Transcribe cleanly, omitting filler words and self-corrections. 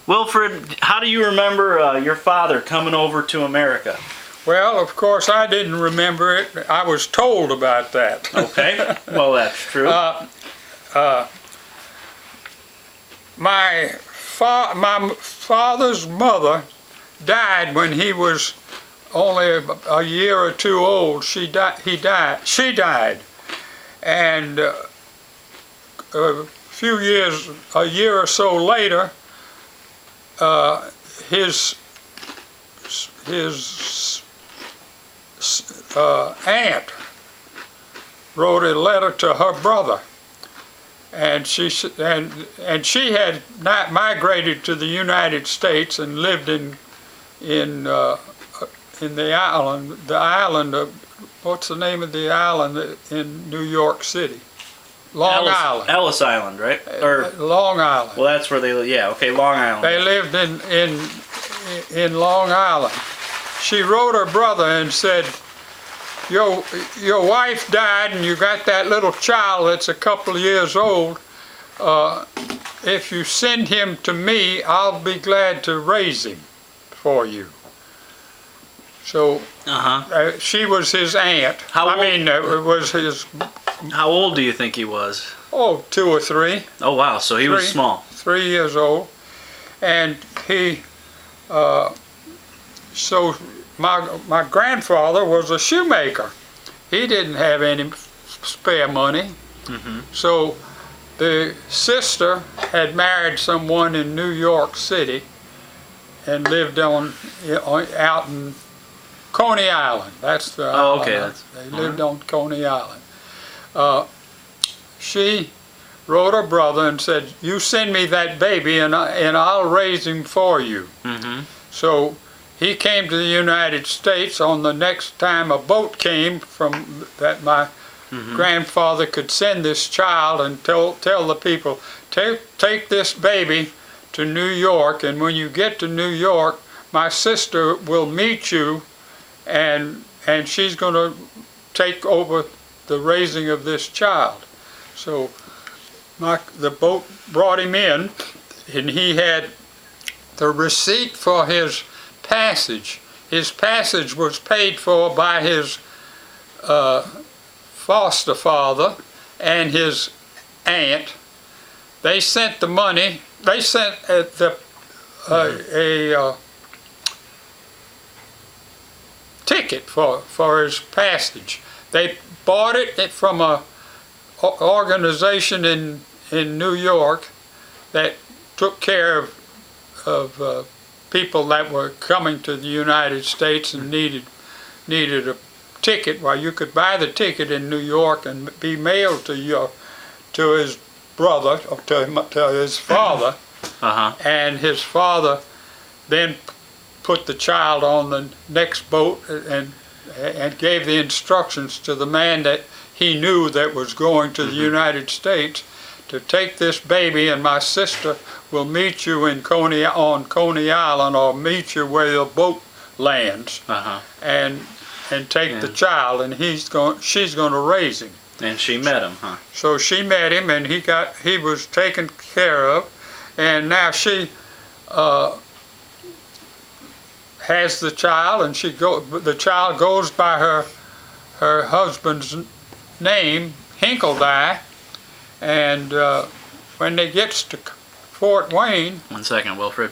Wilfred, how do you remember your father coming over to America? Well, of course, I didn't remember it. I was told about that. Okay, well, that's true. My father's mother died when he was only a year or two old. She died, and a year or so later, his aunt wrote a letter to her brother, and she had not migrated to the United States and lived in the island of, what's the name of the island in New York City? Long Island. Ellis Island, right? Or Long Island. well, that's where they live. Yeah, okay, Long Island. They lived in Long Island. She wrote her brother and said, your wife died and you got that little child that's a couple of years old. If you send him to me, I'll be glad to raise him for you. So she was his aunt. It was his. How old do you think he was? Oh, 2 or 3. Oh wow, so he was small. 3 years old, and he. So my grandfather was a shoemaker. He didn't have any spare money, so the sister had married someone in New York City and lived out in Coney Island. That's the island. They lived on Coney Island. She wrote her brother and said, "You send me that baby and I'll raise him for you." So he came to the United States. On the next time a boat came from that, my grandfather could send this child and tell the people, take this baby to New York, and when you get to New York, my sister will meet you, and she's going to take over the raising of this child. So the boat brought him in, and he had the receipt for his passage. His passage was paid for by his foster father and his aunt. They sent the money. They sent a ticket for his passage. They bought it from a organization in New York that took care of people that were coming to the United States and needed a ticket. Well, you could buy the ticket in New York and be mailed to his brother, or to his father, and his father then put the child on the next boat and gave the instructions to the man that he knew that was going to the United States to take this baby, and my sister will meet you on Coney Island, or meet you where the boat lands, and take the child, and she's going to raise him. And she met him, huh? So she met him, and he was taken care of, and now she has the child, and the child goes by her husband's name, Hinkledye, and when they gets to Fort Wayne. 1 second, Wilfred.